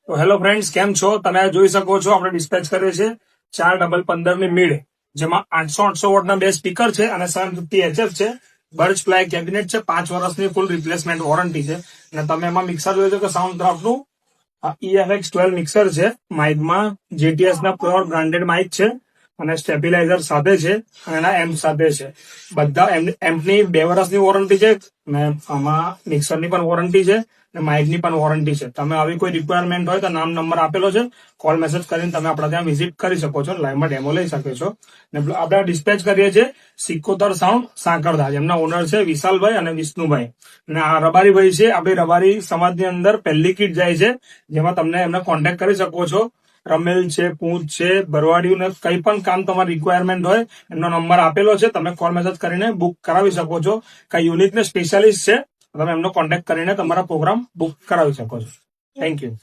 તો hello friends, કેમ છો? તમે આ જોઈ શકો છો આપણે ડિસ્પેચ કરીએ છીએ 415 ની મિડ, જેમાં 800 વોટના બે સ્પીકર છે અને 750 HF છે. બર્ચ પ્લાય કેબિનેટ છે. 5 વર્ષની ફૂલ રિપ્લેસમેન્ટ વોરંટી છે. અને તમે એમાં મિક્સર જોઈ કે સાઉન્ડ ક્રાફ્ટનું EFX12 મિક્સર છે. માઇકમાં JTS ના પ્યોર બ્રાન્ડેડ માઇક છે અને સ્ટેબિલાઇઝર સાથે છે અને એના એમ્પ સાથે છે. બધા એમ્પની 2 વર્ષની વોરંટી છે અને આમાં મિક્સરની પણ વોરંટી છે અને માઇકની પણ વોરંટી છે. તમે આવી કોઈ રિક્વાયરમેન્ટ હોય તો નામ નંબર આપેલો છે, કોલ મેસેજ કરીને તમે આપણા ત્યાં વિઝિટ કરી શકો છો, લાઈવમાં ડેમો લઈ શકો છો. ને આપણે ડિસ્પેચ કરીએ છીએ સિકોતર સાઉન્ડ સાંકળદા, એમના ઓનર છે વિશાલભાઈ અને વિષ્ણુભાઈ. અને આ રબારીભાઈ છે. આપણી રબારી સમાજની અંદર પહેલી કીટ જાય છે, જેમાં તમને એમને કોન્ટેક્ટ કરી શકો છો. રમેલ છે, પૂંચ છે, ભરવાડિયું ને કઈ પણ કામ તમારી રિક્વાયરમેન્ટ હોય એમનો નંબર આપેલો છે. તમે કોલ મેસેજ કરીને બુક કરાવી શકો છો. કઈ યુનિક ને સ્પેશિયાલિસ્ટ છે, તમે એમનો કોન્ટેક્ટ કરીને તમારા પ્રોગ્રામ બુક કરાવી શકો છો. Thank you.